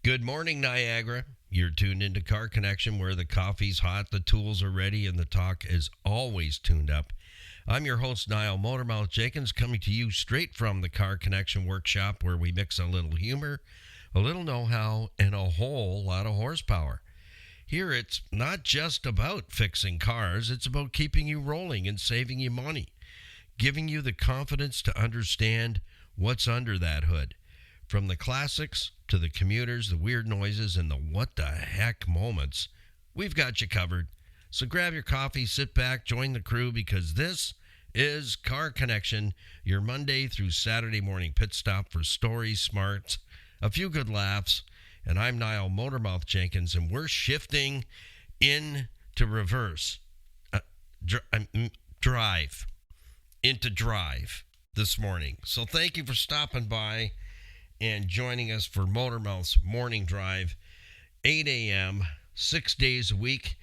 Good morning, Niagara. You're tuned into Car Connection, where the coffee's hot, the tools are ready, and the talk is always tuned up. I'm your host, Niall Motormouth Jenkins, coming to you straight from the Car Connection workshop, where we mix a little humor, a little know-how, and a whole lot of horsepower. Here, it's not just about fixing cars, it's about keeping you rolling and saving you money, giving you the confidence to understand what's under that hood. From the classics to the commuters, the weird noises, and the what the heck moments, we've got you covered. So grab your coffee, sit back, join the crew, because this is Car Connection, your Monday through Saturday morning pit stop for stories, smarts, a few good laughs. And I'm Niall Motormouth Jenkins, and we're shifting into reverse. Drive this morning. So thank you for stopping by and joining us for Motormouth's Morning Drive, 8 a.m., 6 days a week.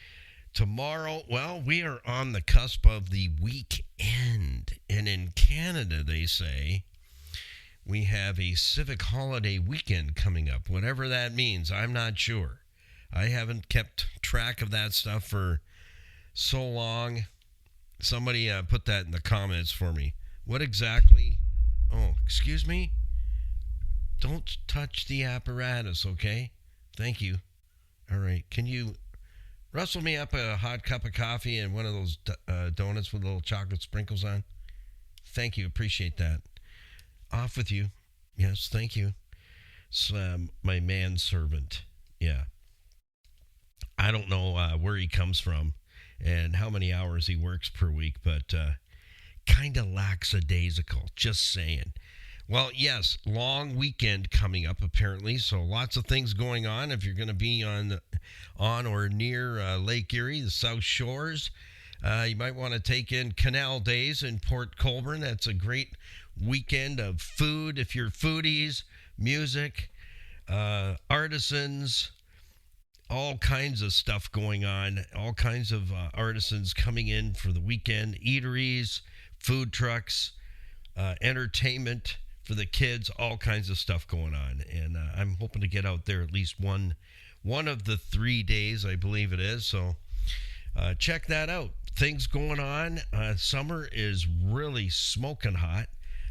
Tomorrow, well, we are on the cusp of the weekend. And in Canada, they say, we have a civic holiday weekend coming up. Whatever that means, I'm not sure. I haven't kept track of that stuff for so long. Somebody put that in the comments for me. What exactly? Oh, excuse me? Don't touch the apparatus, okay? Thank you. All right. Can you rustle me up a hot cup of coffee and one of those donuts with little chocolate sprinkles on? Thank you. Appreciate that. Off with you. Yes, thank you. My manservant. Yeah. I don't know where he comes from and how many hours he works per week, but kind of lackadaisical. Just saying. Well, yes, long weekend coming up apparently, so lots of things going on. If you're going to be on or near Lake Erie, the South Shores, you might want to take in Canal Days in Port Colborne. That's a great weekend of food. If you're foodies, music, artisans, all kinds of stuff going on, all kinds of artisans coming in for the weekend, eateries, food trucks, entertainment for the kids, all kinds of stuff going on. And I'm hoping to get out there at least one of the 3 days, I believe it is. So check that out. Things going on. Summer is really smoking hot.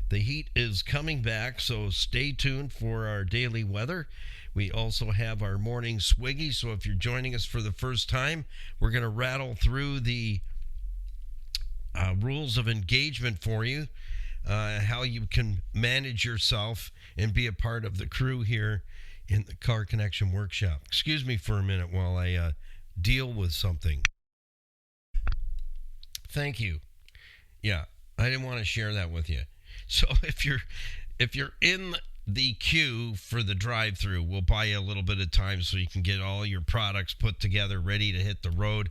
The heat is coming back, so stay tuned for our daily weather. We also have our morning swiggy, so if you're joining us for the first time, we're going to rattle through the rules of engagement for you. How you can manage yourself and be a part of the crew here in the Car Connection workshop. Excuse me for a minute while I deal with something. Thank you. Yeah, I didn't want to share that with you. So if you're in the queue for the drive-through, we'll buy you a little bit of time so you can get all your products put together, ready to hit the road.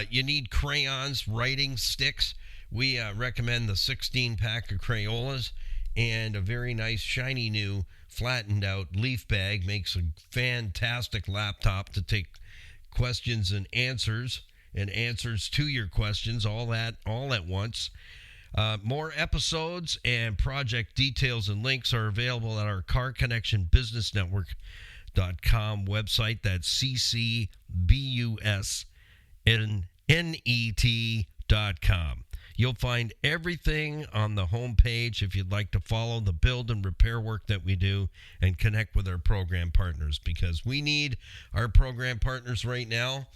You need crayons, writing sticks. We recommend the 16-pack of Crayolas, and a very nice, shiny new, flattened-out leaf bag makes a fantastic laptop to take questions and answers to your questions, all at once. More episodes and project details and links are available at our Car Connection Business Network.com website. That's CCBUSNET.com. You'll find everything on the homepage if you'd like to follow the build and repair work that we do and connect with our program partners, because we need our program partners right now,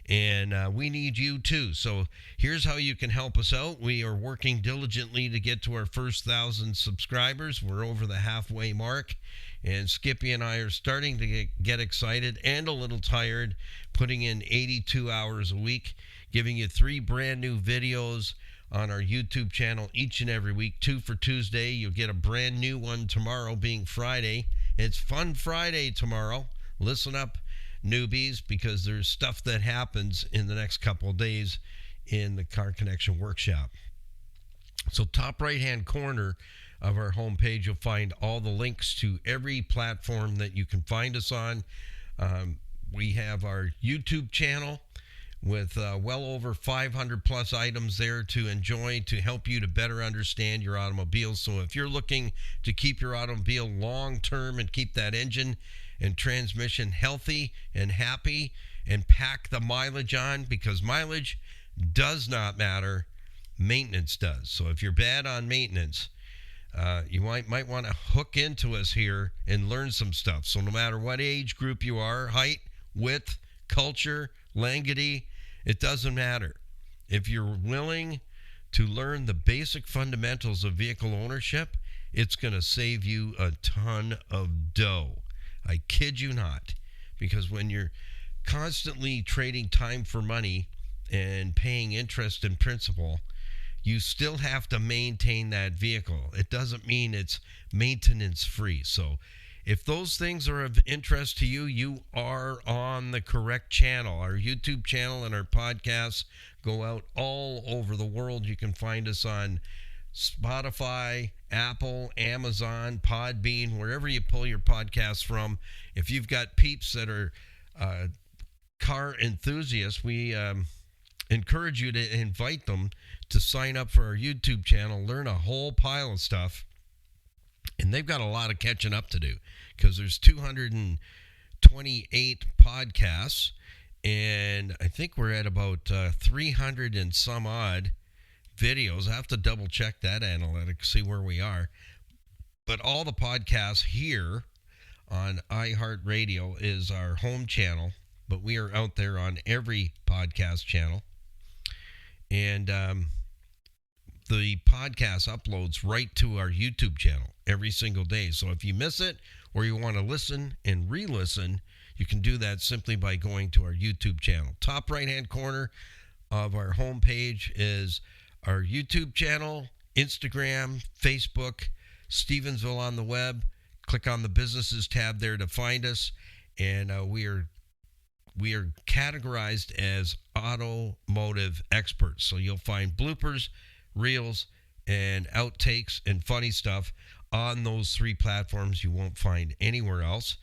and we need you too. So here's how you can help us out. We are working diligently to get to our first 1,000 subscribers. We're over the halfway mark, and Skippy and I are starting to get excited and a little tired, putting in 82 hours a week, giving you 3 brand new videos on our YouTube channel each and every week. 2 for Tuesday. You'll get a brand new one tomorrow, being Friday. It's Fun Friday tomorrow. Listen up, newbies, because there's stuff that happens in the next couple of days in the Car Connection workshop. So top right-hand corner of our homepage, you'll find all the links to every platform that you can find us on. We have our YouTube channel with well over 500 plus items there to enjoy, to help you to better understand your automobile. So if you're looking to keep your automobile long term and keep that engine and transmission healthy and happy, and pack the mileage on, because mileage does not matter. Maintenance does. So if you're bad on maintenance, you might want to hook into us here and learn some stuff. So no matter what age group you are, height, width, culture, language, it doesn't matter. If you're willing to learn the basic fundamentals of vehicle ownership, it's going to save you a ton of dough. I kid you not. Because when you're constantly trading time for money and paying interest and principal, you still have to maintain that vehicle. It doesn't mean it's maintenance free. So if those things are of interest to you, you are on the correct channel. Our YouTube channel and our podcasts go out all over the world. You can find us on Spotify, Apple, Amazon, Podbean, wherever you pull your podcasts from. If you've got peeps that are car enthusiasts, we encourage you to invite them to sign up for our YouTube channel, learn a whole pile of stuff. And they've got a lot of catching up to do, because there's 228 podcasts, and I think we're at about 300 and some odd videos. I have to double check that analytics, see where we are. But all the podcasts here on iHeartRadio is our home channel, but we are out there on every podcast channel. And the podcast uploads right to our YouTube channel every single day. So if you miss it, or you want to listen and re-listen, you can do that simply by going to our YouTube channel. Top right-hand corner of our homepage is our YouTube channel, Instagram, Facebook, Stevensville on the web. Click on the businesses tab there to find us. And we are categorized as automotive experts. So you'll find bloopers, reels, and outtakes and funny stuff on those three platforms you won't find anywhere else.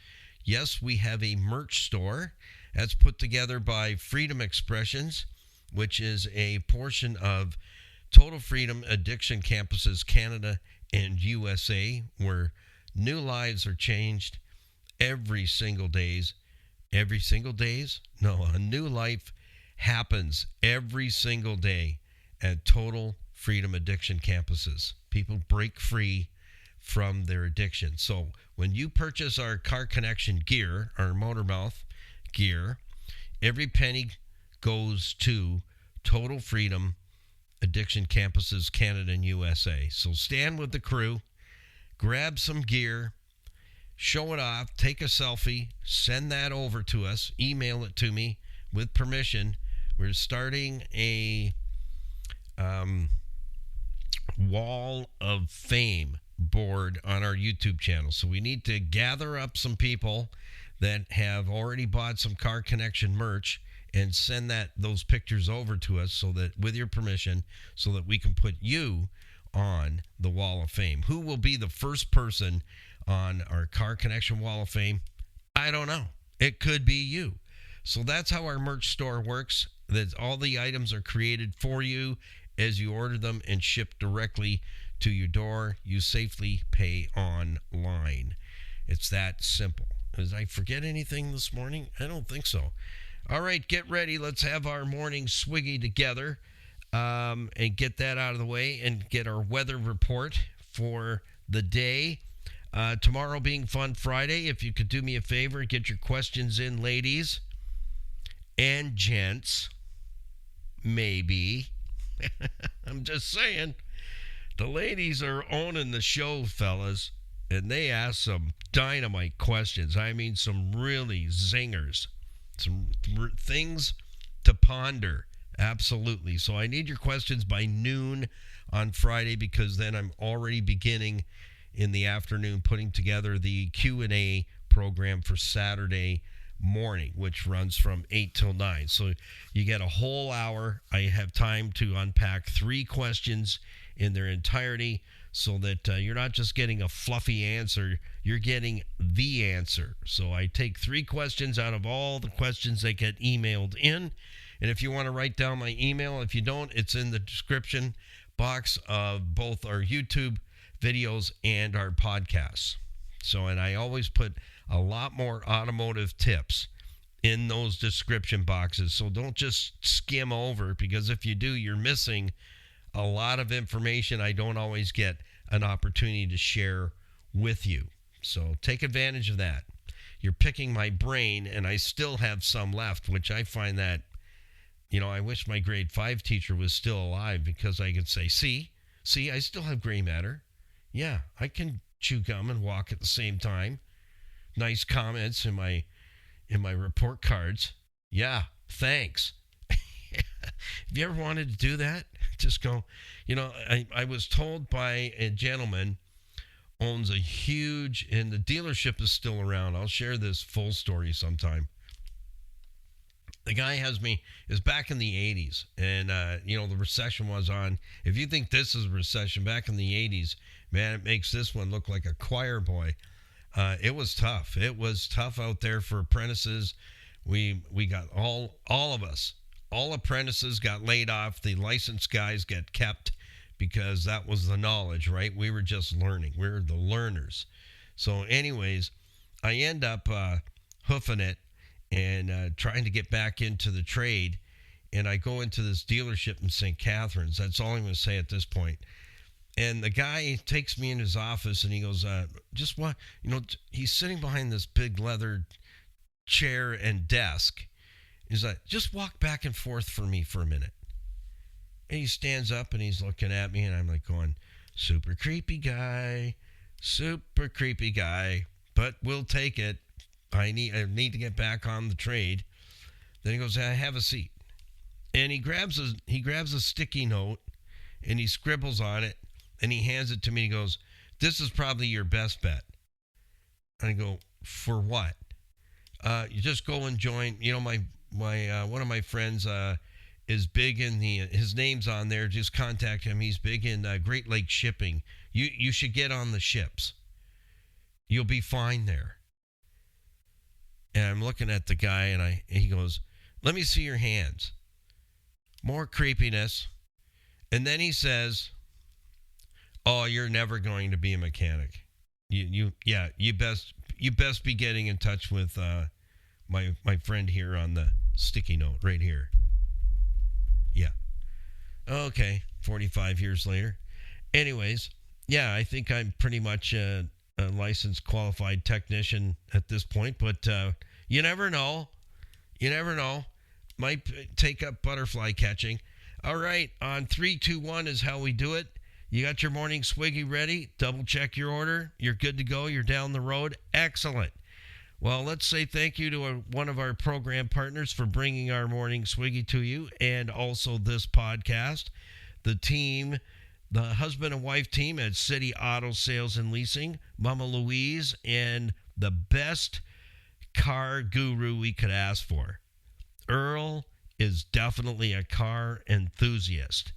Yes, we have a merch store that's put together by Freedom Expressions, which is a portion of Total Freedom Addiction Campuses Canada and USA, where new lives are changed every single days. Every single days? No, a new life happens every single day at Total Freedom Addiction Campuses. People break free from their addiction. So when you purchase our Car Connection gear, our Motormouth gear, every penny goes to Total Freedom Addiction Campuses Canada and USA. So stand with the crew, grab some gear, show it off, take a selfie, send that over to us, email it to me with permission. We're starting a Wall of Fame board on our YouTube channel. So we need to gather up some people that have already bought some Car Connection merch and send those pictures over to us, so that, with your permission, so that we can put you on the Wall of Fame. Who will be the first person on our Car Connection Wall of Fame? I don't know. It could be you. So that's how our merch store works. That all the items are created for you as you order them and shipped directly to your door. You safely pay online. It's that simple. Did I forget anything this morning? I don't think so. All right, get ready. Let's have our morning swiggy together and get that out of the way and get our weather report for the day. Tomorrow being Fun Friday, if you could do me a favor, get your questions in, ladies and gents. Maybe. I'm just saying. The ladies are owning the show, fellas, and they ask some dynamite questions. I mean, some really zingers. Some things to ponder. Absolutely. So I need your questions by noon on Friday, because then I'm already beginning in the afternoon putting together the Q&A program for Saturday morning, which runs from 8 till 9. So you get a whole hour. I have time to unpack 3 questions in their entirety, so that you're not just getting a fluffy answer, you're getting the answer. So I take 3 questions out of all the questions that get emailed in. And if you want to write down my email, if you don't, it's in the description box of both our YouTube videos and our podcasts. So, and I always put a lot more automotive tips in those description boxes. So don't just skim over, because if you do, you're missing a lot of information I don't always get an opportunity to share with you. So take advantage of that. You're picking my brain, and I still have some left, which I find that, I wish my grade 5 teacher was still alive, because I could say, see, I still have gray matter. Yeah, I can chew gum and walk at the same time. Nice comments in my report cards. Yeah, thanks. Have you ever wanted to do that? Just go, I was told by a gentleman owns a huge, and the dealership is still around. I'll share this full story sometime. The guy is back in the 80s, and, the recession was on. If you think this is a recession, back in the 80s, man, it makes this one look like a choir boy. It was tough. It was tough out there for apprentices. We got all of us, all apprentices got laid off. The licensed guys get kept, because that was the knowledge, right? We were just learning. We were the learners. So anyways, I end up hoofing it and trying to get back into the trade. And I go into this dealership in St. Catharines. That's all I'm going to say at this point. And the guy takes me in his office, and he goes, just what, he's sitting behind this big leather chair and desk. He's like, just walk back and forth for me for a minute. And he stands up, and he's looking at me, and I'm like going, super creepy guy, but we'll take it. I need to get back on the trade. Then he goes, have a seat. And he grabs a sticky note, and he scribbles on it, and he hands it to me. He goes, this is probably your best bet. And I go, for what? You just go and join, my one of my friends is big in his name's on there. Just contact him. He's big in Great Lakes shipping. You should get on the ships. You'll be fine there. And I'm looking at the guy, and he goes, let me see your hands. More creepiness. And then he says, oh, you're never going to be a mechanic. You best be getting in touch with my friend here on the sticky note right here. Yeah. Okay. 45 years later. Anyways, yeah, I think I'm pretty much a licensed qualified technician at this point, but you never know. Might take up butterfly catching. All right, on 3, 2, 1 is how we do it. You got your morning swiggy ready? Double check your order. You're good to go. You're down the road. Excellent. Well, let's say thank you to one of our program partners for bringing our morning swiggy to you, and also this podcast. The team, the husband and wife team at City Auto Sales and Leasing, Mama Louise, and the best car guru we could ask for. Earl is definitely a car enthusiast,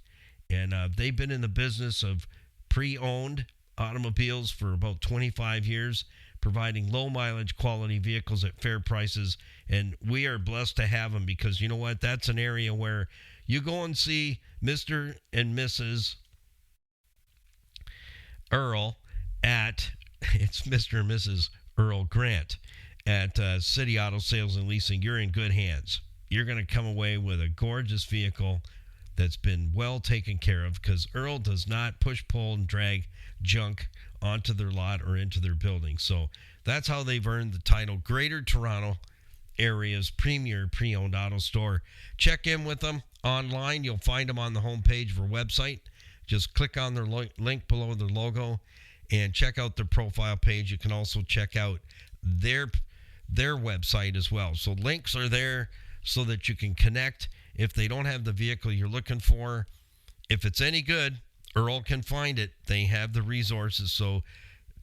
and they've been in the business of pre-owned automobiles for about 25 years, providing low-mileage quality vehicles at fair prices, and we are blessed to have them, because you know what? That's an area where you go and see Mr. and Mrs. Earl it's Mr. and Mrs. Earl Grant at City Auto Sales and Leasing. You're in good hands. You're going to come away with a gorgeous vehicle that's been well taken care of, because Earl does not push, pull, and drag junk onto their lot or into their building. So that's how they've earned the title Greater Toronto Area's premier pre-owned auto store. Check in with them online. You'll find them on the homepage of our website. Just click on their link below their logo and check out their profile page. You can also check out their website as well. So links are there so that you can connect. If they don't have the vehicle you're looking for, if it's any good, Earl can find it. They have the resources. So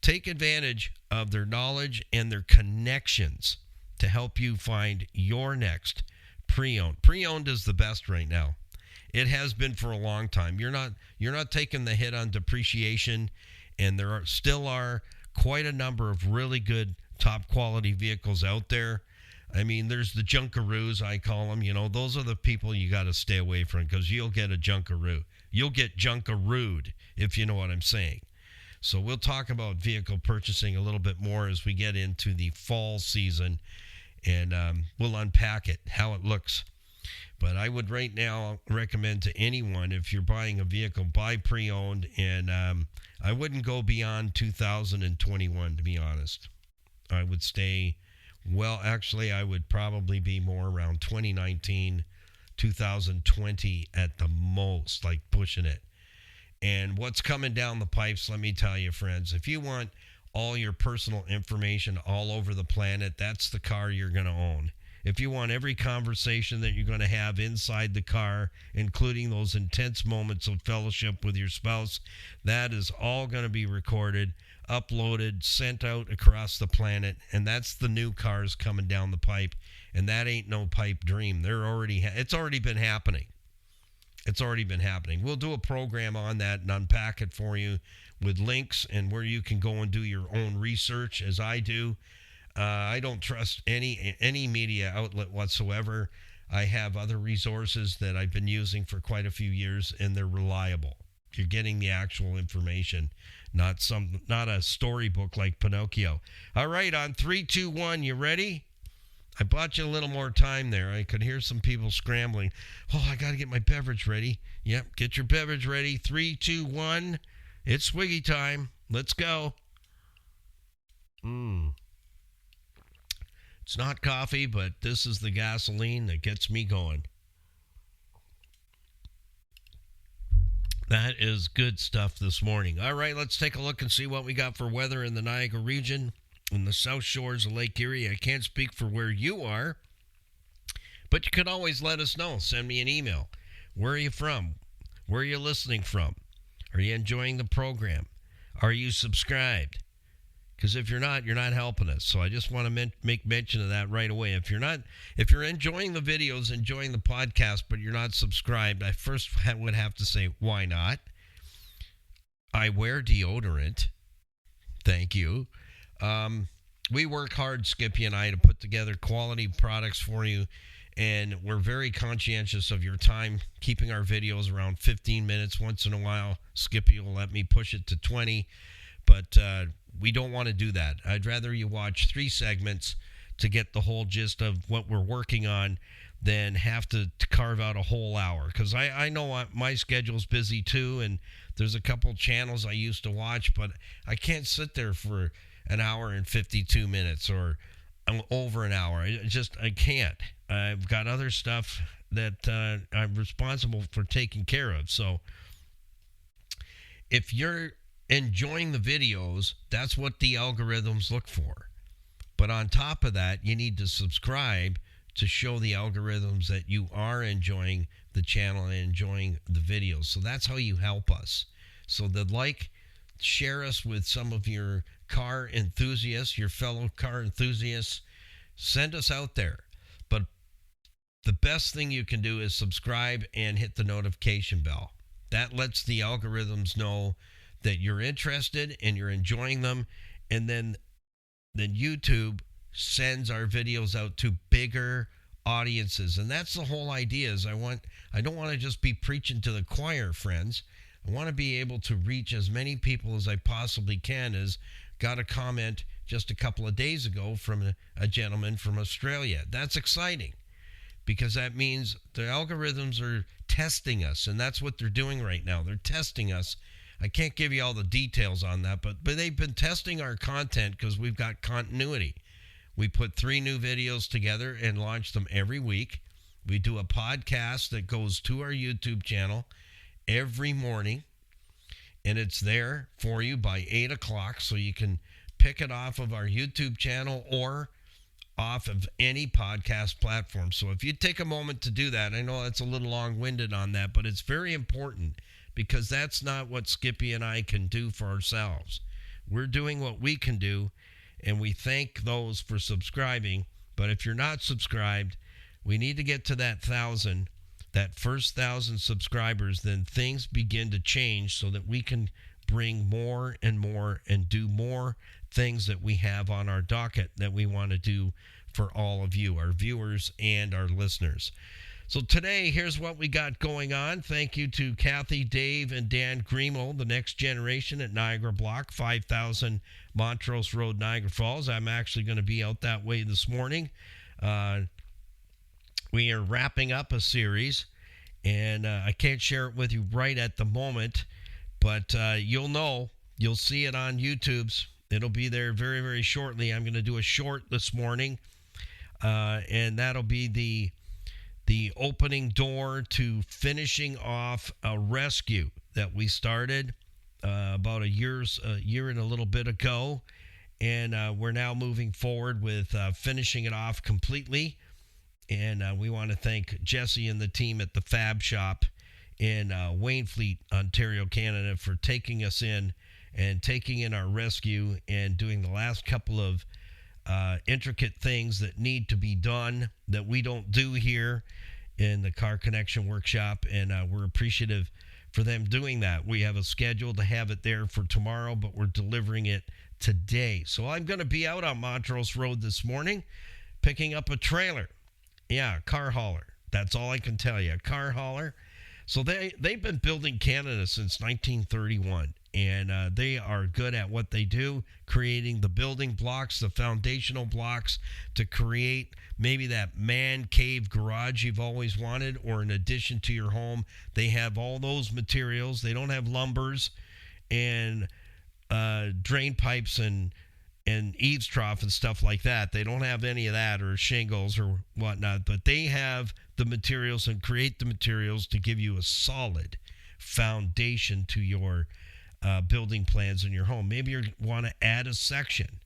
take advantage of their knowledge and their connections to help you find your next pre-owned. Pre-owned is the best right now. It has been for a long time. You're not taking the hit on depreciation, and there still are quite a number of really good top quality vehicles out there. I mean, there's the junkaroos, I call them. Those are the people you got to stay away from, because you'll get a junkaroo. You'll get junkarooed, if you know what I'm saying. So we'll talk about vehicle purchasing a little bit more as we get into the fall season, and we'll unpack it, how it looks. But I would right now recommend to anyone, if you're buying a vehicle, buy pre-owned, and I wouldn't go beyond 2021, to be honest. I would stay, well, actually, I would probably be more around 2019, 2020 at the most, like pushing it. And what's coming down the pipes, let me tell you, friends, if you want all your personal information all over the planet, that's the car you're going to own. If you want every conversation that you're going to have inside the car, including those intense moments of fellowship with your spouse, that is all going to be recorded, uploaded, sent out across the planet, and that's the new cars coming down the pipe, and that ain't no pipe dream. It's already been happening. It's already been happening. We'll do a program on that and unpack it for you with links and where you can go and do your own research, as I do. I don't trust any media outlet whatsoever. I have other resources that I've been using for quite a few years, and they're reliable. You're getting the actual information, not a storybook like Pinocchio. All right, on 3, 2, 1, you ready? I bought you a little more time there. I could hear some people scrambling. Oh, I got to get my beverage ready. Yep, get your beverage ready. 3, 2, 1. It's swiggy time. Let's go. It's not coffee, but this is the gasoline that gets me going. That is good stuff this morning. All right, let's take a look and see what we got for weather in the Niagara region, in the South Shores of Lake Erie. I can't speak for where you are, but you can always let us know. Send me an email. Where are you from? Where are you listening from? Are you enjoying the program? Are you subscribed? Because if you're not helping us. So I just want to make mention of that right away. If you're enjoying the videos, enjoying the podcast, but you're not subscribed, I first would have to say, why not? I wear deodorant. Thank you. We work hard, Skippy and I, to put together quality products for you, and we're very conscientious of your time, keeping our videos around 15 minutes. Once in a while, Skippy will let me push it to 20, but we don't want to do that. I'd rather you watch 3 segments to get the whole gist of what we're working on than have to carve out a whole hour, because I know my schedule's busy too, and there's a couple channels I used to watch, but I can't sit there for an hour and 52 minutes or over an hour. I can't. I've got other stuff that I'm responsible for taking care of. So if you're enjoying the videos, that's what the algorithms look for. But on top of that, you need to subscribe to show the algorithms that you are enjoying the channel and enjoying the videos. So that's how you help us. So share us with some of your car enthusiasts, your fellow car enthusiasts. Send us out there. But the best thing you can do is subscribe and hit the notification bell. That lets the algorithms know that you're interested and you're enjoying them, and then YouTube sends our videos out to bigger audiences. And that's the whole idea. Is I don't want to just be preaching to the choir, friends. I want to be able to reach as many people as I possibly can. As got a comment just a couple of days ago from a gentleman from Australia. That's exciting, because that means the algorithms are testing us, and that's what they're doing right now. They're testing us. I can't give you all the details on that, but they've been testing our content because we've got continuity. We put 3 new videos together and launch them every week. We do a podcast that goes to our YouTube channel every morning, and it's there for you by 8 o'clock, so you can pick it off of our YouTube channel or off of any podcast platform. So if you take a moment to do that, I know that's a little long-winded on that, but it's very important, because that's not what Skippy and I can do for ourselves. We're doing what we can do, and we thank those for subscribing. But if you're not subscribed, we need to get to that first 1,000 subscribers, then things begin to change so that we can bring more and more and do more things that we have on our docket that we want to do for all of you, our viewers and our listeners. So today, here's what we got going on. Thank you to Kathy, Dave, and Dan Grimo, the next generation at Niagara Block, 5000 Montrose Road, Niagara Falls. I'm actually going to be out that way this morning. We are wrapping up a series, and I can't share it with you right at the moment, but you'll know. You'll see it on YouTube's. It'll be there very, very shortly. I'm going to do a short this morning, and that'll be the opening door to finishing off a rescue that we started about a year and a little bit ago, and we're now moving forward with finishing it off completely. And we want to thank Jesse and the team at the Fab Shop in Waynfleet, Ontario, Canada, for taking us in and taking in our rescue and doing the last couple of intricate things that need to be done that we don't do here in the Car Connection Workshop, and we're appreciative for them doing that. We have a schedule to have it there for tomorrow, but we're delivering it today. So I'm going to be out on Montrose Road this morning picking up a trailer. Yeah, car hauler. That's all I can tell you, a car hauler. So they've been building Canada since 1931, and they are good at what they do, creating the building blocks, the foundational blocks to create maybe that man cave garage you've always wanted, or in addition to your home. They have all those materials. They don't have lumbers and drain pipes and eaves trough and stuff like that. They don't have any of that, or shingles or whatnot, but they have the materials and create the materials to give you a solid foundation to your building plans in your home. Maybe you want to add a section,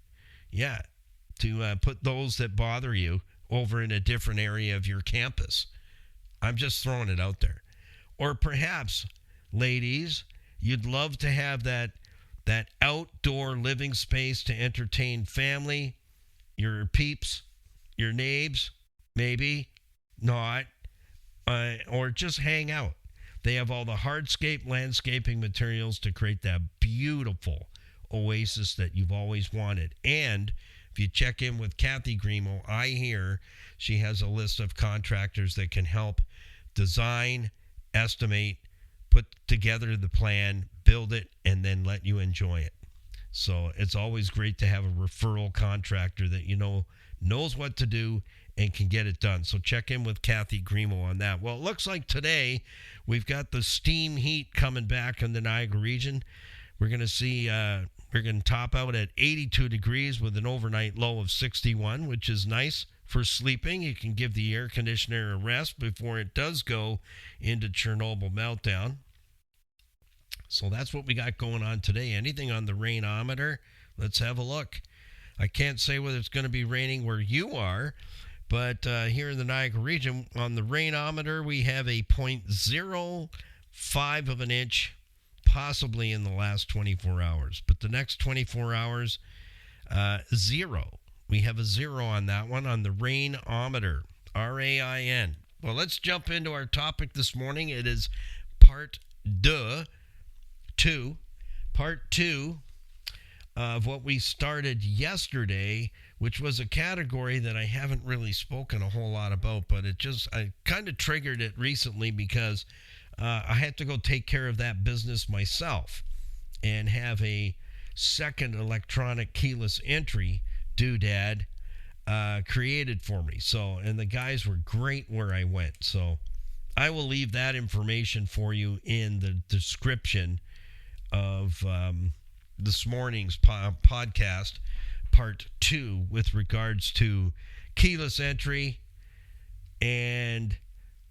to put those that bother you over in a different area of your campus. I'm just throwing it out there. Or perhaps, ladies, you'd love to have that outdoor living space to entertain family, your peeps, your neighbors, maybe not, or just hang out. They have all the hardscape landscaping materials to create that beautiful oasis that you've always wanted. And if you check in with Kathy Grimo, I hear she has a list of contractors that can help design, estimate, put together the plan, build it, and then let you enjoy it. So it's always great to have a referral contractor that you know knows what to do and can get it done. So check in with Kathy Grimo on that. Well, it looks like today we've got the steam heat coming back in the Niagara region. We're going to see, we're going to top out at 82 degrees with an overnight low of 61, which is nice for sleeping. You can give the air conditioner a rest before it does go into Chernobyl meltdown. So that's what we got going on today. Anything on the rainometer? Let's have a look. I can't say whether it's going to be raining where you are, but here in the Niagara region, on the rainometer, we have a 0.05 of an inch, possibly in the last 24 hours. But the next 24 hours, 0. We have a 0 on that one, on the rainometer, RAIN. Well, let's jump into our topic this morning. It is part 2 of what we started yesterday, which was a category that I haven't really spoken a whole lot about, but I kind of triggered it recently because I had to go take care of that business myself and have a second electronic keyless entry doodad created for me. So, and the guys were great where I went. So I will leave that information for you in the description of this morning's podcast, part 2, with regards to keyless entry and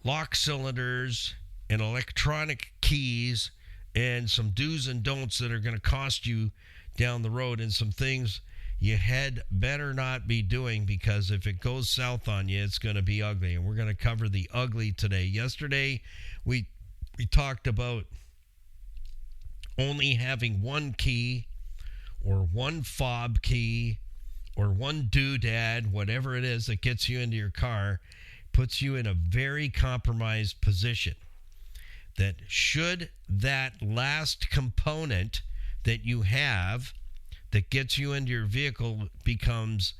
lock cylinders and electronic keys and some do's and don'ts that are going to cost you down the road, and some things you had better not be doing, because if it goes south on you, it's going to be ugly. And we're going to cover the ugly today. Yesterday, we talked about only having one key or one fob key or one doodad, whatever it is that gets you into your car, puts you in a very compromised position. That should that last component that you have that gets you into your vehicle becomes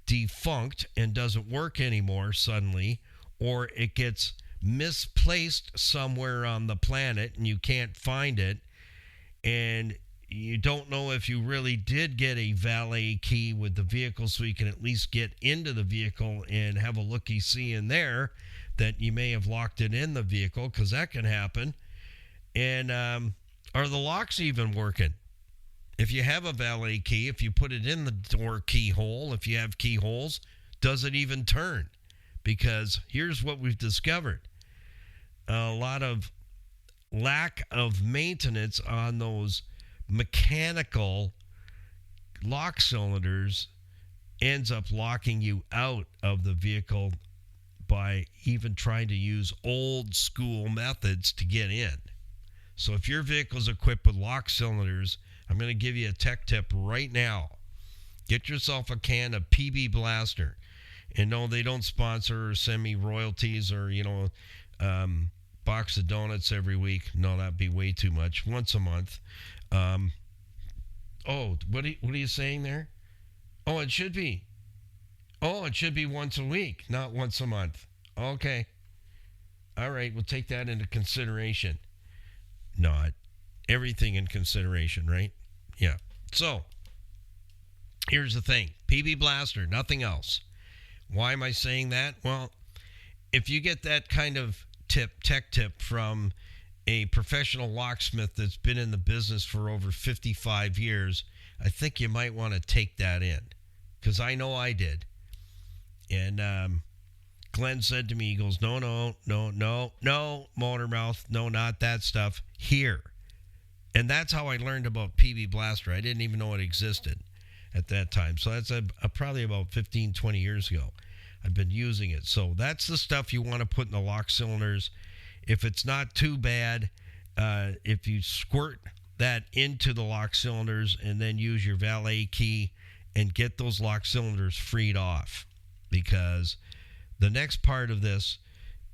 defunct and doesn't work anymore suddenly, or it gets misplaced somewhere on the planet and you can't find it, and you don't know if you really did get a valet key with the vehicle, so you can at least get into the vehicle and have a looky-see in there that you may have locked it in the vehicle, because that can happen. And are the locks even working? If you have a valet key, if you put it in the door keyhole, if you have keyholes, does it even turn? Because here's what we've discovered. A lot of lack of maintenance on those mechanical lock cylinders ends up locking you out of the vehicle by even trying to use old school methods to get in. So if your vehicle is equipped with lock cylinders, I'm going to give you a tech tip right now. Get yourself a can of PB Blaster. And no, they don't sponsor or send me royalties or, box of donuts every week. No, that'd be way too much. Once a month. What are you saying there? Oh, it should be. Oh, it should be once a week, not once a month. Okay. All right, we'll take that into consideration. Not everything in consideration, right? Yeah. So, here's the thing. PB Blaster, nothing else. Why am I saying that? Well, if you get that kind of tech tip from a professional locksmith that's been in the business for over 55 years, I think you might want to take that in, because I know I did. And Glenn said to me, he goes, no, Motormouth, no, not that stuff, here. And that's how I learned about PB Blaster. I didn't even know it existed at that time. So that's probably about 15, 20 years ago. I've been using it. So that's the stuff you want to put in the lock cylinders. If it's not too bad, if you squirt that into the lock cylinders and then use your valet key and get those lock cylinders freed off, because the next part of this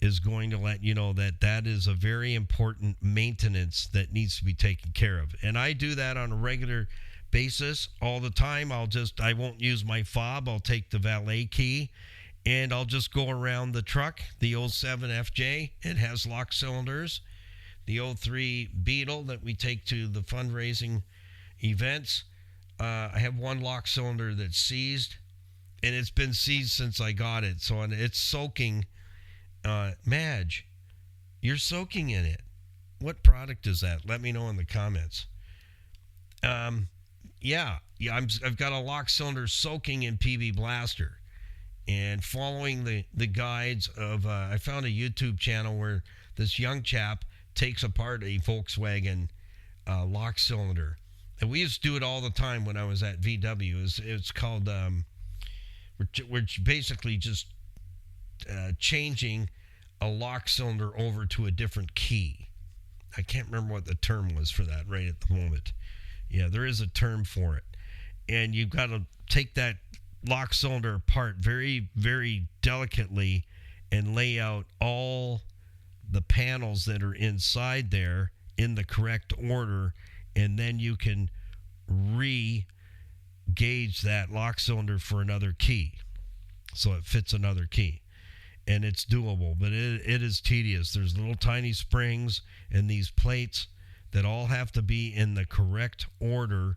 is going to let you know that that is a very important maintenance that needs to be taken care of. And I do that on a regular basis all the time. I won't use my fob. I'll take the valet key and I'll just go around the truck. The 07 FJ, it has lock cylinders. The 03 Beetle that we take to the fundraising events, I have one lock cylinder that's seized, and it's been seized since I got it. So it's soaking. Madge, you're soaking in it. What product is that? Let me know in the comments. I've got a lock cylinder soaking in PB Blaster. And following the guides of, I found a YouTube channel where this young chap takes apart a Volkswagen lock cylinder. And we used to do it all the time when I was at VW. It's called, we're basically just changing a lock cylinder over to a different key. I can't remember what the term was for that right at the moment. Yeah, there is a term for it. And you've got to take that lock cylinder apart very, very delicately and lay out all the panels that are inside there in the correct order, and then you can re-gauge that lock cylinder for another key so it fits another key. And it's doable, but it is tedious. There's little tiny springs and these plates that all have to be in the correct order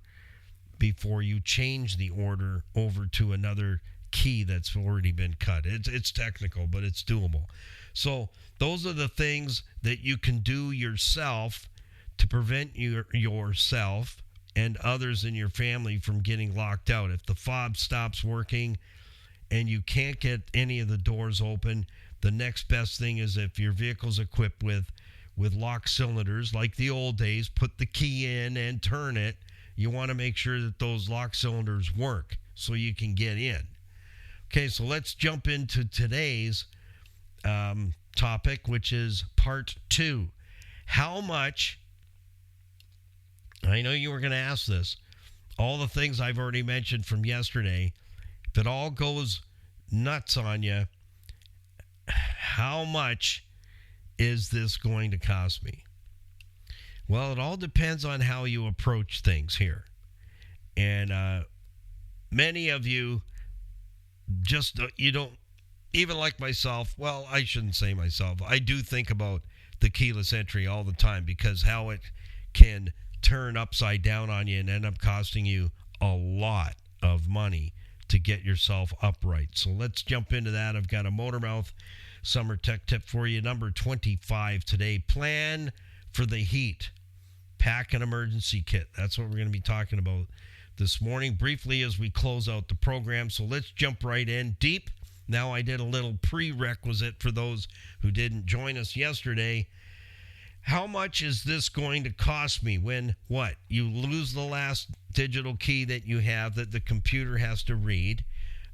before you change the order over to another key that's already been cut. It's technical, but it's doable. So those are the things that you can do yourself to prevent yourself and others in your family from getting locked out. If the fob stops working and you can't get any of the doors open, the next best thing is, if your vehicle's equipped with lock cylinders like the old days, put the key in and turn it. You want to make sure that those lock cylinders work so you can get in. Okay, so let's jump into today's topic, which is part 2. How much, I know you were going to ask this, all the things I've already mentioned from yesterday, if it all goes nuts on you, how much is this going to cost me? Well, it all depends on how you approach things here. And many of you just, you even like myself, well, I shouldn't say myself. I do think about the keyless entry all the time because how it can turn upside down on you and end up costing you a lot of money to get yourself upright. So let's jump into that. I've got a Motormouth summer tech tip for you. Number 25 today. Plan for the heat. Pack an emergency kit. That's what we're going to be talking about this morning briefly as we close out the program. So let's jump right in deep. Now I did a little prerequisite for those who didn't join us yesterday. How much is this going to cost me when what? You lose the last digital key that you have that the computer has to read.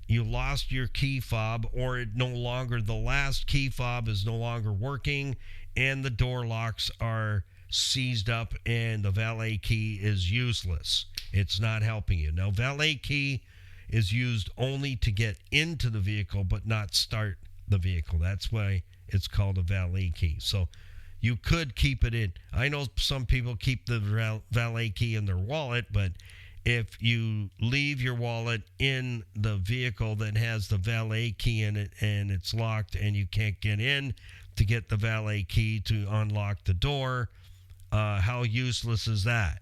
You lost your key fob, or it no longer, the last key fob is no longer working, and the door locks are seized up and the valet key is useless. It's not helping you. Now, valet key is used only to get into the vehicle but not start the vehicle. That's why it's called a valet key. So you could keep it in. I know some people keep the valet key in their wallet, but if you leave your wallet in the vehicle that has the valet key in it and it's locked and you can't get in to get the valet key to unlock the door, how useless is that?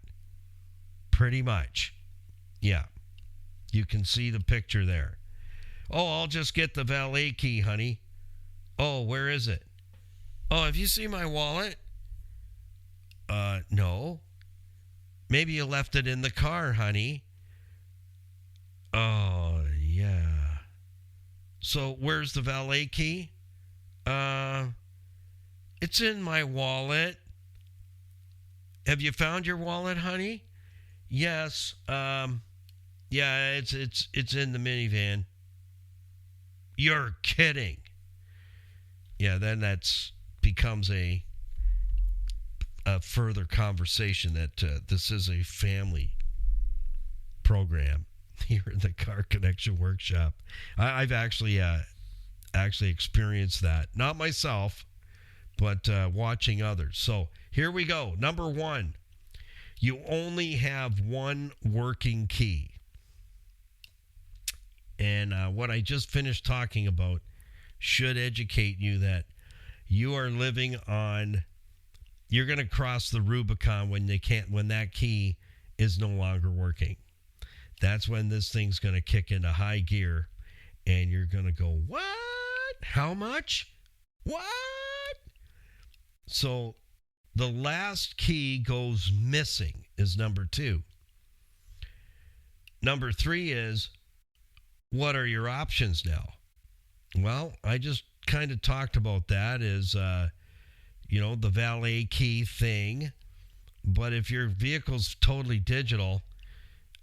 Pretty much. Yeah. You can see the picture there. Oh, I'll just get the valet key, honey. Oh, where is it? Oh, have you seen my wallet? No. Maybe you left it in the car, honey. Oh, yeah. So where's the valet key? It's in my wallet. Have you found your wallet, honey? Yes. Yeah, it's in the minivan. You're kidding. Yeah, then that's becomes a further conversation that this is a family program here in the Car Connection Workshop. I've actually experienced that, not myself, but watching others. So here we go. Number 1, you only have one working key. And what I just finished talking about should educate you that you are living on, you're going to cross the Rubicon when that key is no longer working. That's when this thing's going to kick into high gear and you're going to go, what? How much? What? So the last key goes missing is number 2. Number 3 is, what are your options now? Well, I just kind of talked about that is, the valet key thing. But if your vehicle's totally digital,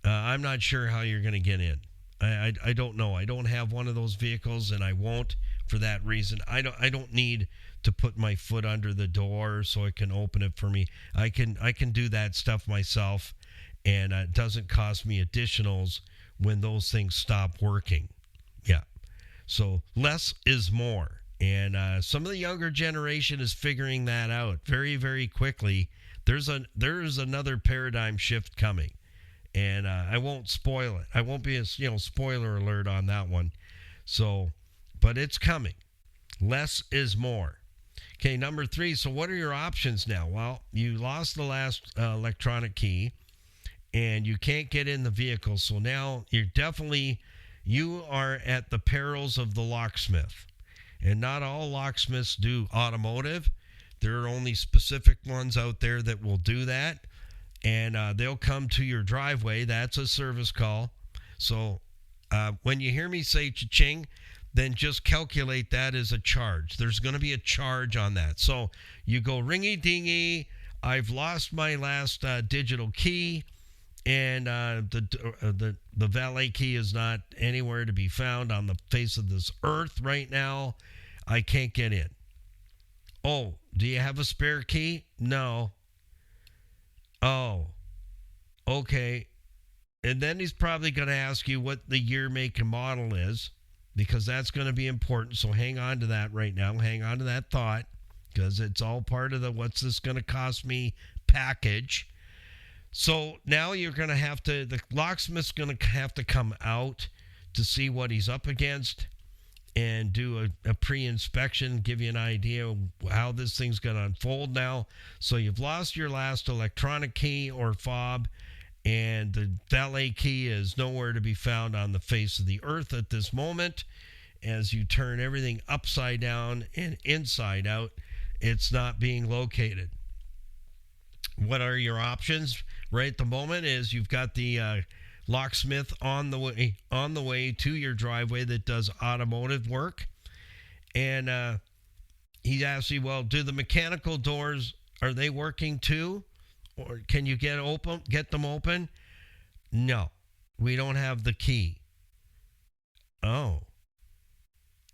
I'm not sure how you're going to get in. I don't know. I don't have one of those vehicles, and I won't for that reason. I don't need to put my foot under the door so it can open it for me. I can do that stuff myself, and it doesn't cost me additionals when those things stop working. Yeah. So less is more. And some of the younger generation is figuring that out very, very quickly. There's another paradigm shift coming. And I won't spoil it. I won't be a spoiler alert on that one. So, but it's coming. Less is more. Okay, number 3. So what are your options now? Well, you lost the last electronic key, and you can't get in the vehicle. So now you are at the perils of the locksmith. And not all locksmiths do automotive. There are only specific ones out there that will do that. And they'll come to your driveway. That's a service call. So when you hear me say cha-ching, then just calculate that as a charge. There's going to be a charge on that. So you go ringy-dingy, I've lost my last digital key, and the valet key is not anywhere to be found on the face of this earth right now. I can't get in. Oh, do you have a spare key? No. Oh, okay. And then he's probably going to ask you what the year, make, and model is, because that's going to be important. So hang on to that right now. Hang on to that thought, because it's all part of the what's this going to cost me package. So now you're going to have to, the locksmith's going to have to come out to see what he's up against. and do a pre-inspection, give you an idea of how this thing's going to unfold now. So you've lost your last electronic key or fob, and the valet key is nowhere to be found on the face of the earth at this moment. As you turn everything upside down and inside out, it's not being located. What are your options right at the moment is you've got the locksmith on the way to your driveway that does automotive work, and he asks you, well, do the mechanical doors, are they working too, or can you get them open? No, we don't have the key. Oh,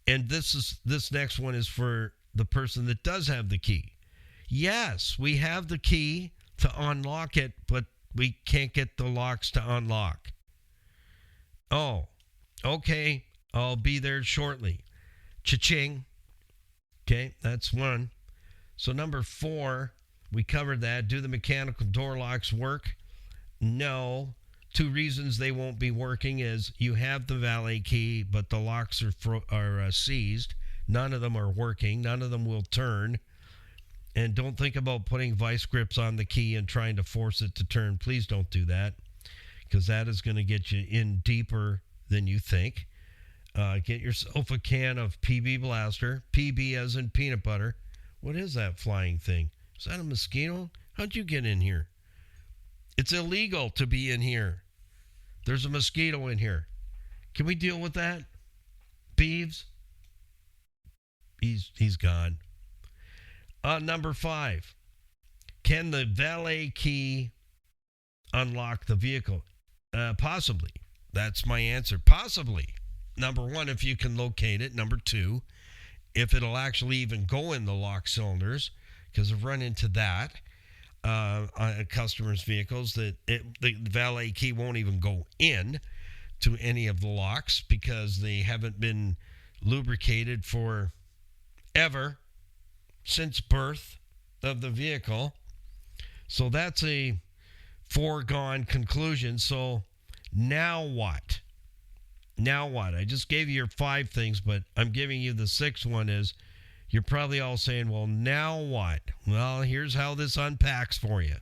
and this next one is for the person that does have the key. Yes, we have the key to unlock it, but we can't get the locks to unlock. Oh, okay. I'll be there shortly. Cha-ching. Okay, that's one. So number 4, we covered that. Do the mechanical door locks work? No. 2 reasons they won't be working is you have the valet key, but the locks are seized. None of them are working. None of them will turn. And don't think about putting vice grips on the key and trying to force it to turn. Please don't do that, because that is going to get you in deeper than you think. Get yourself a can of PB Blaster. PB as in peanut butter. What is that flying thing? Is that a mosquito? How'd you get in here? It's illegal to be in here. There's a mosquito in here. Can we deal with that? Beeves? He's gone. Number 5, can the valet key unlock the vehicle? Possibly. That's my answer. Possibly. Number 1, if you can locate it. Number 2, if it'll actually even go in the lock cylinders, because I've run into that on customers' vehicles, that the valet key won't even go in to any of the locks because they haven't been lubricated for ever. Since birth of the vehicle. So that's a foregone conclusion. So now what? Now what? I just gave you your 5 things, but I'm giving you the 6th one is you're probably all saying, well, now what? Well, here's how this unpacks for you.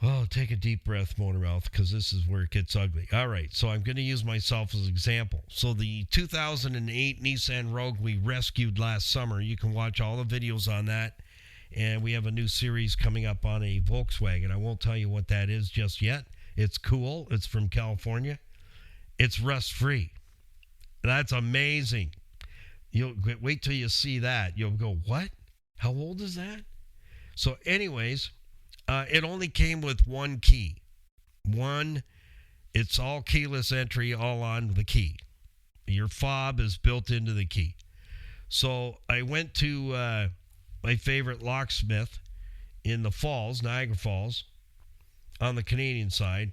Oh, take a deep breath, Motormouth, because this is where it gets ugly. All right, so I'm going to use myself as an example. So the 2008 Nissan Rogue we rescued last summer, you can watch all the videos on that. And we have a new series coming up on a Volkswagen. I won't tell you what that is just yet. It's cool. It's from California. It's rust-free. That's amazing. You'll wait till you see that. You'll go, what? How old is that? So anyways, it only came with 1 key. It's all keyless entry, all on the key. Your fob is built into the key. So I went to my favorite locksmith in the Falls, Niagara Falls, on the Canadian side.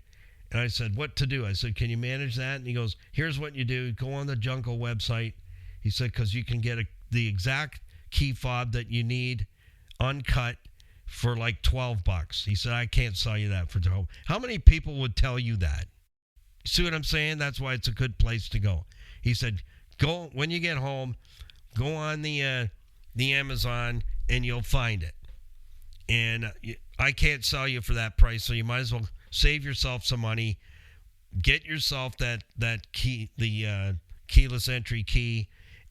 And I said, what to do? I said, can you manage that? And he goes, here's what you do. Go on the Junko website. He said, because you can get the exact key fob that you need, uncut, for like $12. He said, I can't sell you that for $12. How many people would tell you that? See what I'm saying? That's why it's a good place to go. He said, go when you get home, go on the Amazon and you'll find it. And I can't sell you for that price, so you might as well save yourself some money. Get yourself that key, the keyless entry key,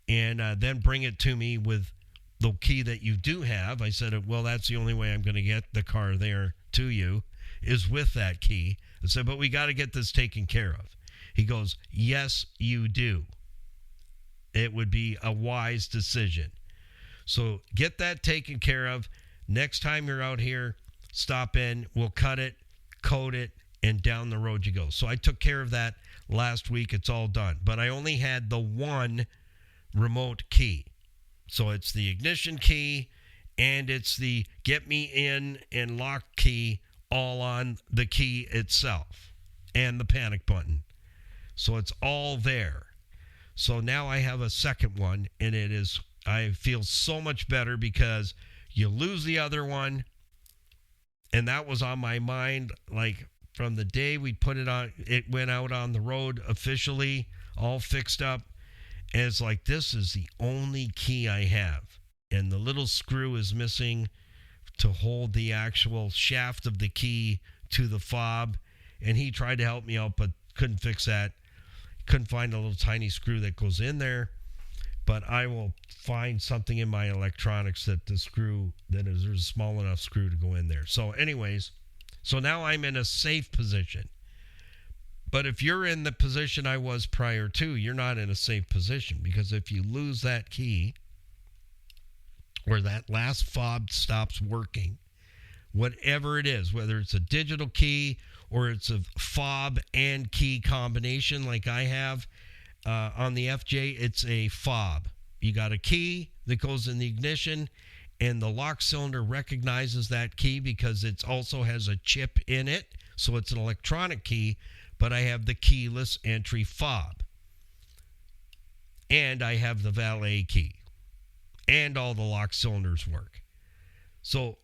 and then bring it to me with the key that you do have. I said, well, that's the only way I'm going to get the car there to you is with that key. I said, but we got to get this taken care of. He goes, yes, you do. It would be a wise decision. So get that taken care of. Next time you're out here, stop in. We'll cut it, coat it, and down the road you go. So I took care of that last week. It's all done. But I only had the 1 remote key. So it's the ignition key and it's the get me in and lock key all on the key itself and the panic button. So it's all there. So now I have a second one, and I feel so much better because you lose the other one, and that was on my mind like from the day we put it on. It went out on the road officially, all fixed up. And it's like, this is the only key I have. And the little screw is missing to hold the actual shaft of the key to the fob. And he tried to help me out, but couldn't fix that. Couldn't find a little tiny screw that goes in there. But I will find something in my electronics that there's a small enough screw to go in there. So anyways, so now I'm in a safe position. But if you're in the position I was prior to, you're not in a safe position, because if you lose that key or that last fob stops working, whatever it is, whether it's a digital key or it's a fob and key combination like I have on the FJ, it's a fob. You got a key that goes in the ignition, and the lock cylinder recognizes that key because it also has a chip in it. So it's an electronic key, but I have the keyless entry fob. And I have the valet key. And all the lock cylinders work. So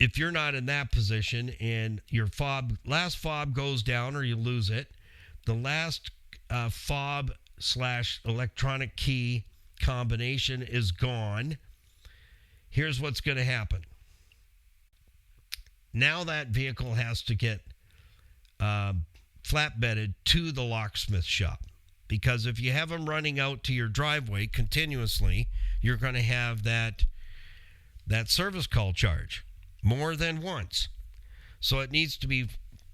if you're not in that position and your last fob goes down or you lose it, the last fob / electronic key combination is gone. Here's what's going to happen. Now that vehicle has to get flatbedded to the locksmith shop, because if you have them running out to your driveway continuously, you're going to have that service call charge more than once. So it needs to be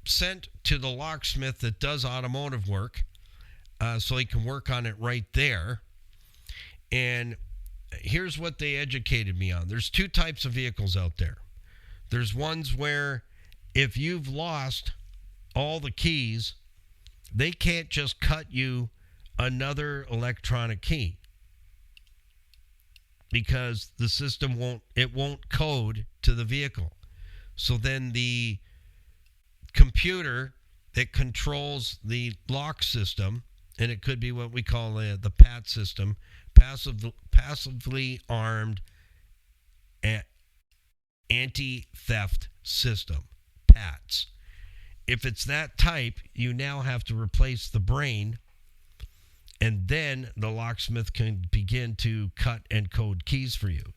sent to the locksmith that does automotive work, so he can work on it right there. And here's what they educated me on. There's two types of vehicles out there. There's ones where if you've lost all the keys, they can't just cut you another electronic key, because the system won't code to the vehicle. So then the computer that controls the lock system, and it could be what we call the PAT system, passively armed anti-theft system, PATS. If it's that type, you now have to replace the brain, and then the locksmith can begin to cut and code keys for you.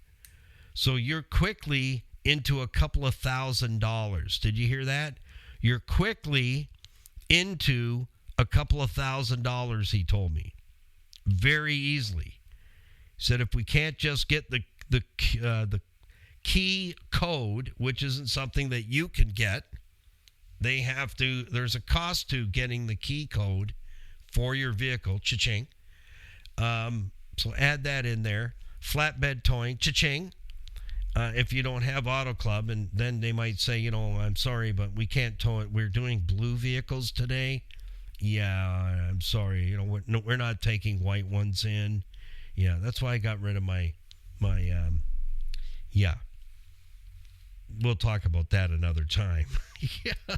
So you're quickly into a couple of $1,000s. Did you hear that? You're quickly into a couple of $1,000s, he told me. Very easily. He said if we can't just get the key code, which isn't something that you can get, there's a cost to getting the key code for your vehicle, cha-ching. So add that in there. Flatbed towing, cha-ching. If you don't have Auto Club, and then they might say, I'm sorry, but we can't tow it. We're doing blue vehicles today. Yeah, I'm sorry. We're not taking white ones in. Yeah, that's why I got rid of my yeah. We'll talk about that another time. Yeah.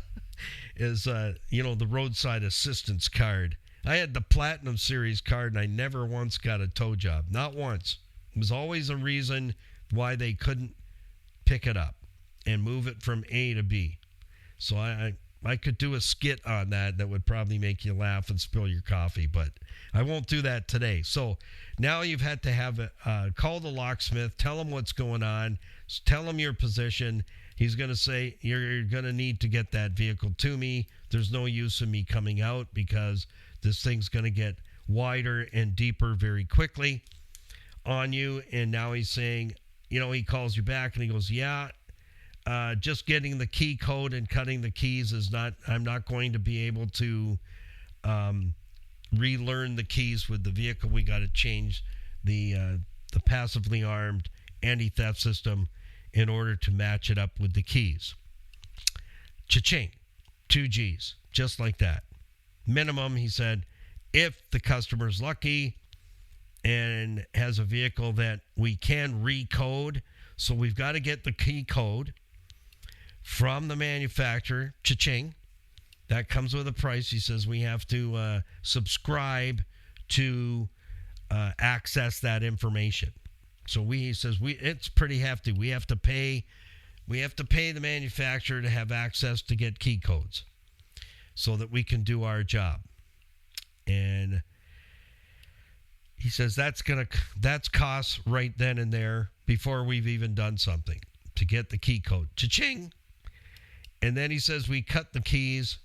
Is, the roadside assistance card. I had the Platinum Series card, and I never once got a tow job. Not once. It was always a reason why they couldn't pick it up and move it from A to B. So I could do a skit on that would probably make you laugh and spill your coffee, but I won't do that today. So now you've had to have call the locksmith, tell him what's going on, tell him your position. He's going to say, you're going to need to get that vehicle to me. There's no use in me coming out because this thing's going to get wider and deeper very quickly on you. And now he's saying, he calls you back and he goes, just getting the key code and cutting the keys I'm not going to be able to relearn the keys with the vehicle. We got to change the passively armed anti-theft system in order to match it up with the keys. Cha-ching, 2 G's, just like that. Minimum, he said, if the customer's lucky and has a vehicle that we can recode. So we've got to get the key code from the manufacturer, cha-ching. That comes with a price. He says we have to subscribe to access that information. So he says it's pretty hefty. We have to pay the manufacturer to have access to get key codes so that we can do our job. And He says that's costs right then and there before we've even done something to get the key code. Cha-ching! And then he says we cut the keys,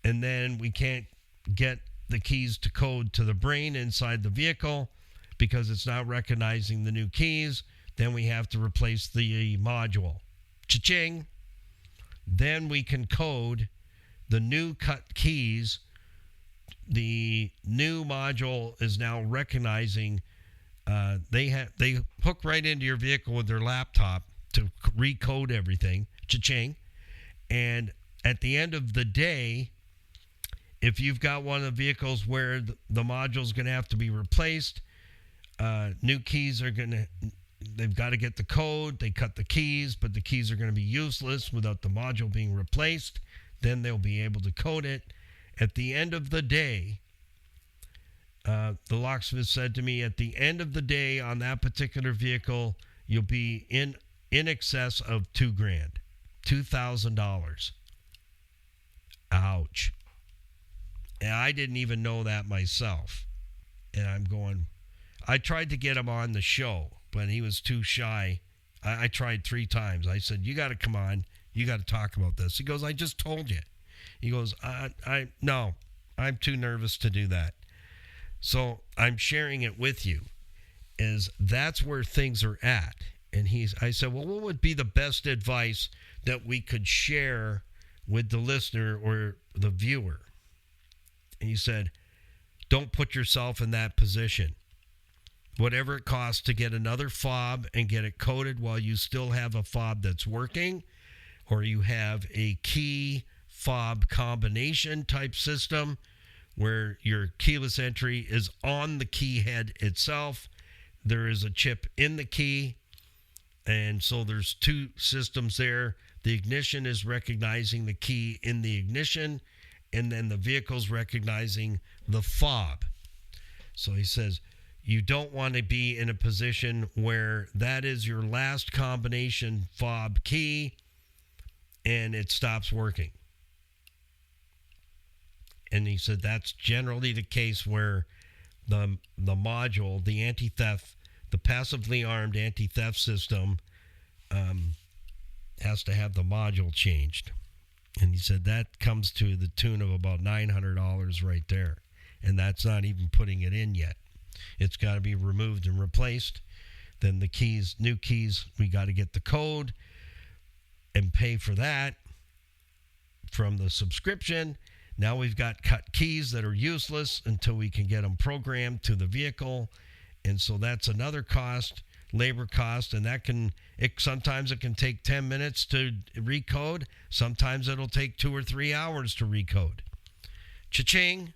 and then we can't get the keys to code to the brain inside the vehicle because it's not recognizing the new keys. Then we have to replace the module. Cha-ching! Then we can code the new cut keys. The new module is now recognizing they hook right into your vehicle with their laptop to recode everything. Cha-ching! And at the end of the day, if you've got one of the vehicles where the module is going to have to be replaced, new keys are they've got to get the code. They cut the keys, but the keys are going to be useless without the module being replaced. Then they'll be able to code it. At the end of the day, the locksmith said to me, at the end of the day on that particular vehicle, you'll be in excess of $2,000, $2,000. Ouch. And I didn't even know that myself. And I'm going, I tried to get him on the show, but he was too shy. I tried 3 times. I said, you got to come on. You got to talk about this. He goes, I just told you. He goes, no, I'm too nervous to do that. So I'm sharing it with you, is that's where things are at. And I said, well, what would be the best advice that we could share with the listener or the viewer? And he said, don't put yourself in that position. Whatever it costs to get another fob and get it coded while you still have a fob that's working, or you have a key fob combination type system where your keyless entry is on the key head itself. There is a chip in the key, and so there's 2 systems there. The ignition is recognizing the key in the ignition, and then the vehicle's recognizing the fob. So he says, you don't want to be in a position where that is your last combination fob key and it stops working. And he said that's generally the case where the module, the anti-theft, the passively armed anti-theft system has to have the module changed. And he said that comes to the tune of about $900 right there. And that's not even putting it in yet. It's got to be removed and replaced. Then the keys, new keys, we got to get the code and pay for that from the subscription. Now we've got cut keys that are useless until we can get them programmed to the vehicle. And so that's another cost, labor cost, and sometimes it can take 10 minutes to recode. Sometimes it'll take 2 or 3 hours to recode. Cha-ching.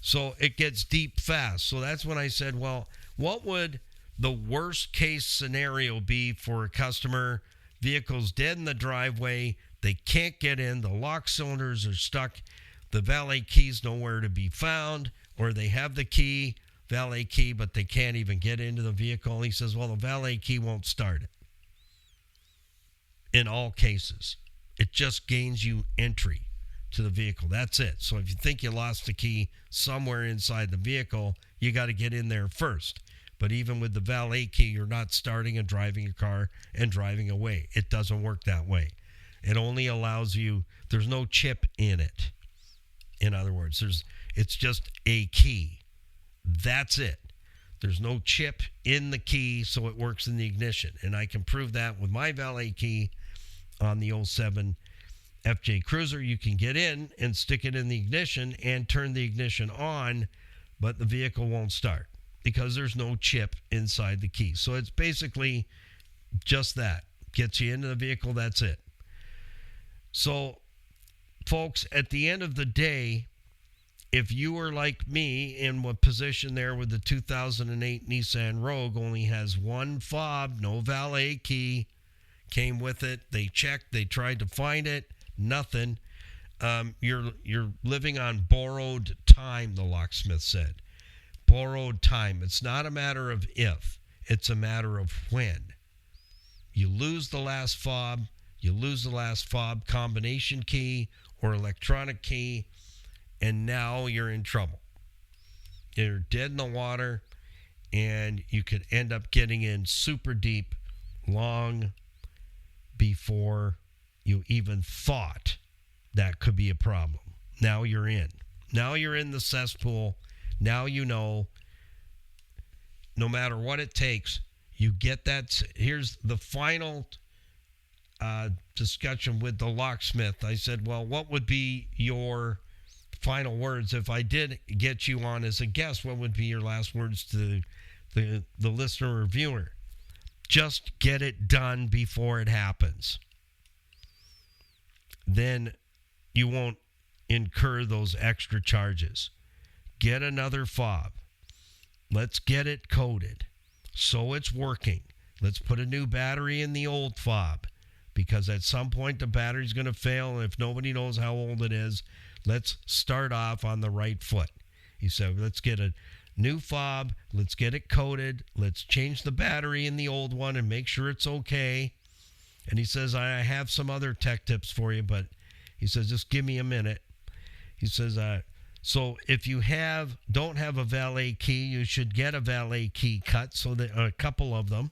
So it gets deep fast. So that's when I said, well, what would the worst case scenario be for a customer? Vehicle's dead in the driveway. They can't get in. The lock cylinders are stuck. The valet key's nowhere to be found, or they have the key, valet key, but they can't even get into the vehicle. He says, well, the valet key won't start it. In all cases, it just gains you entry to the vehicle. That's it. So if you think you lost the key somewhere inside the vehicle, you got to get in there first. But even with the valet key, you're not starting and driving your car and driving away. It doesn't work that way. It only allows you, there's no chip in it. In other words, it's just a key. That's it. There's no chip in the key, so it works in the ignition. And I can prove that with my valet key on the 07 FJ Cruiser. You can get in and stick it in the ignition and turn the ignition on, but the vehicle won't start because there's no chip inside the key. So it's basically just that. Gets you into the vehicle, that's it. So, folks, at the end of the day, if you were like me in what position there with the 2008 Nissan Rogue, only has one fob, no valet key, came with it. They checked, they tried to find it, nothing. You're living on borrowed time, the locksmith said. Borrowed time. It's not a matter of if, it's a matter of when. You lose the last fob, combination key or electronic key, and now you're in trouble. You're dead in the water, and you could end up getting in super deep long before you even thought that could be a problem. Now you're in. Now you're in the cesspool. Now you know, no matter what it takes, you get that. Here's the final discussion with the locksmith. I said, well, what would be your final words if I did get you on as a guest? What would be your last words to the listener or viewer? Just get it done before it happens. Then you won't incur those extra charges. Get another fob. Let's get it coated so it's working. Let's put a new battery in the old fob, because at some point the battery's going to fail, and if nobody knows how old it is, let's start off on the right foot. He said, let's get a new fob, let's get it coated, let's change the battery in the old one and make sure it's okay. And he says, I have some other tech tips for you, but he says, just give me a minute. He says, so if you don't have a valet key, you should get a valet key cut, so that a couple of them.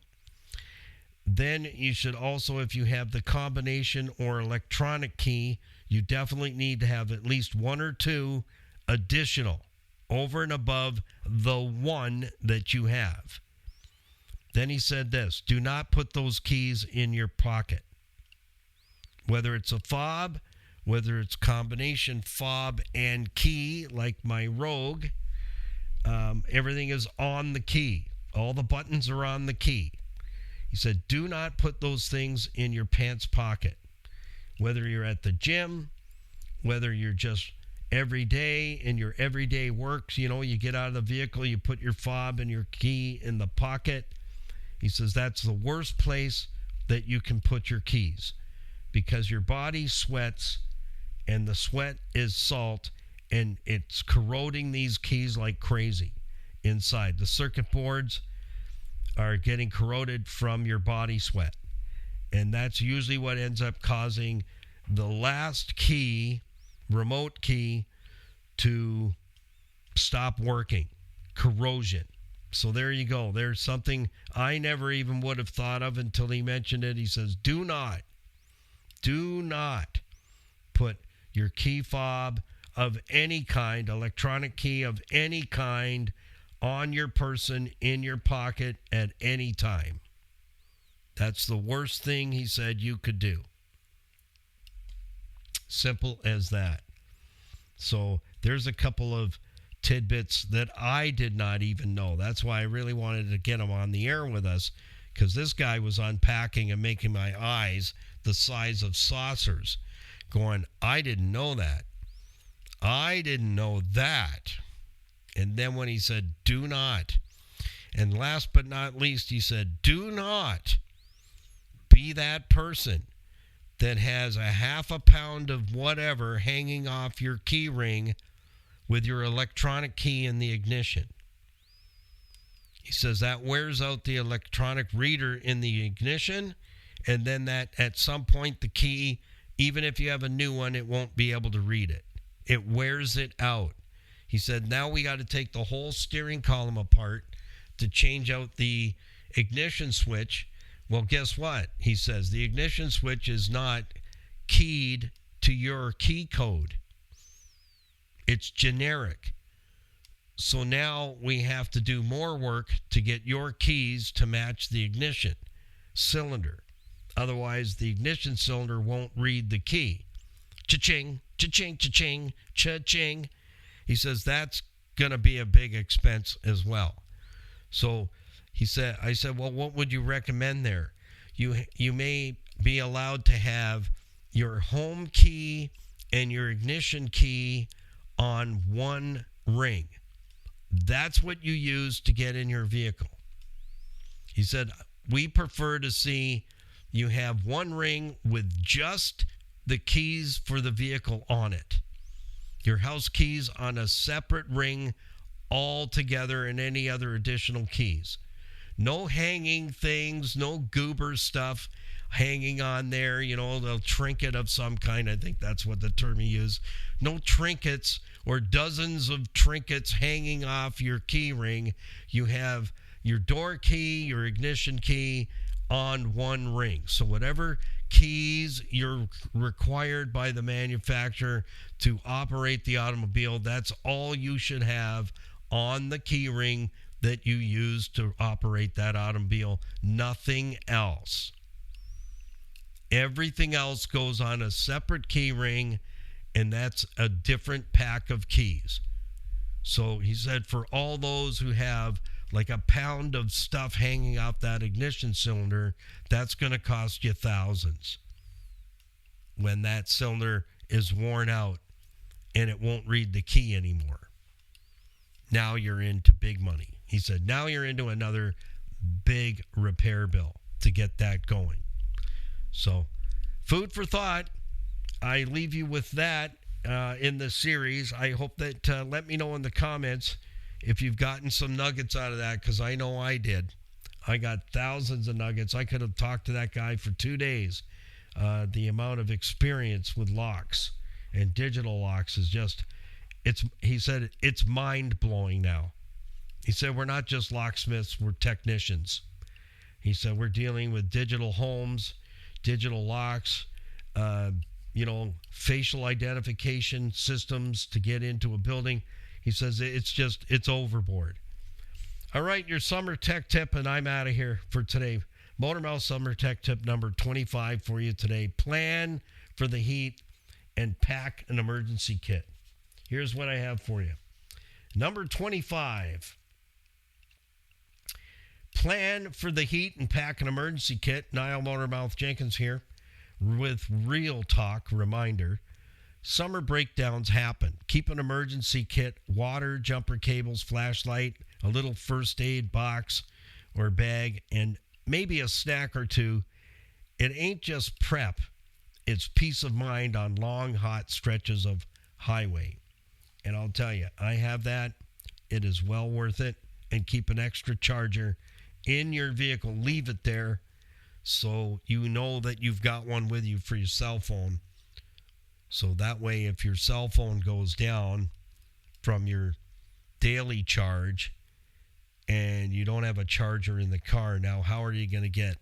Then you should also, if you have the combination or electronic key, you definitely need to have at least one or two additional over and above the one that you have. Then he said this, do not put those keys in your pocket. Whether it's a fob, whether it's combination fob and key, like my Rogue, everything is on the key. All the buttons are on the key. He said, do not put those things in your pants pocket. Whether you're at the gym, whether you're just every day in your everyday works, you get out of the vehicle, you put your fob and your key in the pocket. He says that's the worst place that you can put your keys, because your body sweats, and the sweat is salt, and it's corroding these keys like crazy inside. The circuit boards are getting corroded from your body sweat. And that's usually what ends up causing the last key, remote key, to stop working. Corrosion. So there you go. There's something I never even would have thought of until he mentioned it. He says, do not put your key fob of any kind, electronic key of any kind, on your person, in your pocket at any time. That's the worst thing, he said, you could do. Simple as that. So there's a couple of tidbits that I did not even know. That's why I really wanted to get him on the air with us, because this guy was unpacking and making my eyes the size of saucers, going, I didn't know that. I didn't know that. And then when he said, do not, and last but not least, he said, do not be that person that has a half a pound of whatever hanging off your key ring with your electronic key in the ignition. He says that wears out the electronic reader in the ignition, and then that at some point the key, even if you have a new one, it won't be able to read it. It wears it out. He said, now we got to take the whole steering column apart to change out the ignition switch. Well, guess what? He says the ignition switch is not keyed to your key code. It's generic. So now we have to do more work to get your keys to match the ignition cylinder. Otherwise, the ignition cylinder won't read the key. Cha-ching, cha-ching, cha-ching, cha-ching. He says that's going to be a big expense as well. So I said, well, what would you recommend there? You may be allowed to have your home key and your ignition key on one ring. That's what you use to get in your vehicle. He said, we prefer to see you have one ring with just the keys for the vehicle on it. Your house keys on a separate ring all together, and any other additional keys. No hanging things, no goober stuff hanging on there, the trinket of some kind. I think that's what the term he used. No trinkets or dozens of trinkets hanging off your key ring. You have your door key, your ignition key on one ring. So whatever keys you're required by the manufacturer to operate the automobile, that's all you should have on the key ring that you use to operate that automobile. Nothing else. Everything else goes on a separate key ring, and that's a different pack of keys. So he said for all those who have like a pound of stuff hanging out that ignition cylinder, that's going to cost you thousands when that cylinder is worn out and it won't read the key anymore. Now you're into big money. He said, now you're into another big repair bill to get that going. So, food for thought. I leave you with that in the series. I hope that let me know in the comments if you've gotten some nuggets out of that, because I know I did. I got thousands of nuggets. I could have talked to that guy for 2 days. The amount of experience with locks and digital locks is just, he said, it's mind-blowing now. He said, we're not just locksmiths, we're technicians. He said, we're dealing with digital homes, digital locks, facial identification systems to get into a building. He says it's overboard. All right, your summer tech tip, and I'm out of here for today. Motormouth summer tech tip number 25 for you today. Plan for the heat and pack an emergency kit. Here's what I have for you. Number 25. Plan for the heat and pack an emergency kit. Niall Motormouth Jenkins here with Real Talk reminder. Summer breakdowns happen. Keep an emergency kit, water, jumper cables, flashlight, a little first aid box or bag, and maybe a snack or two. It ain't just prep. It's peace of mind on long, hot stretches of highway. And I'll tell you, I have that. It is well worth it. And keep an extra charger in your vehicle. Leave it there so you know that you've got one with you for your cell phone. So that way, if your cell phone goes down from your daily charge and you don't have a charger in the car, now how are you going to get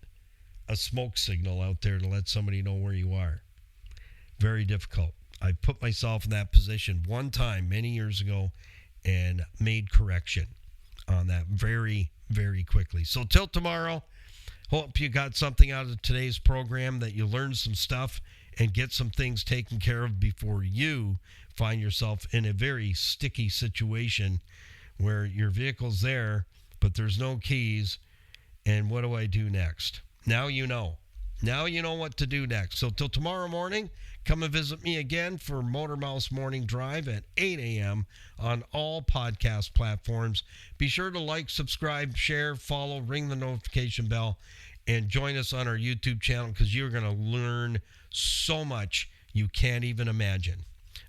a smoke signal out there to let somebody know where you are? Very difficult. I put myself in that position one time many years ago and made correction on that very, very quickly. So till tomorrow, hope you got something out of today's program, that you learned some stuff and get some things taken care of before you find yourself in a very sticky situation where your vehicle's there, but there's no keys. And what do I do next? Now you know. Now you know what to do next. So till tomorrow morning, come and visit me again for Motormouth's Morning Drive at 8 a.m. on all podcast platforms. Be sure to like, subscribe, share, follow, ring the notification bell, and join us on our YouTube channel, because you're going to learn so much you can't even imagine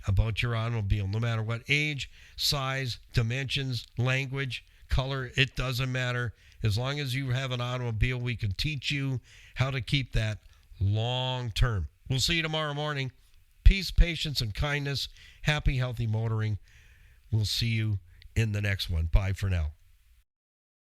about your automobile. No matter what age, size, dimensions, language, color, it doesn't matter. As long as you have an automobile, we can teach you how to keep that long term. We'll see you tomorrow morning. Peace, patience, and kindness. Happy, healthy motoring. We'll see you in the next one. Bye for now.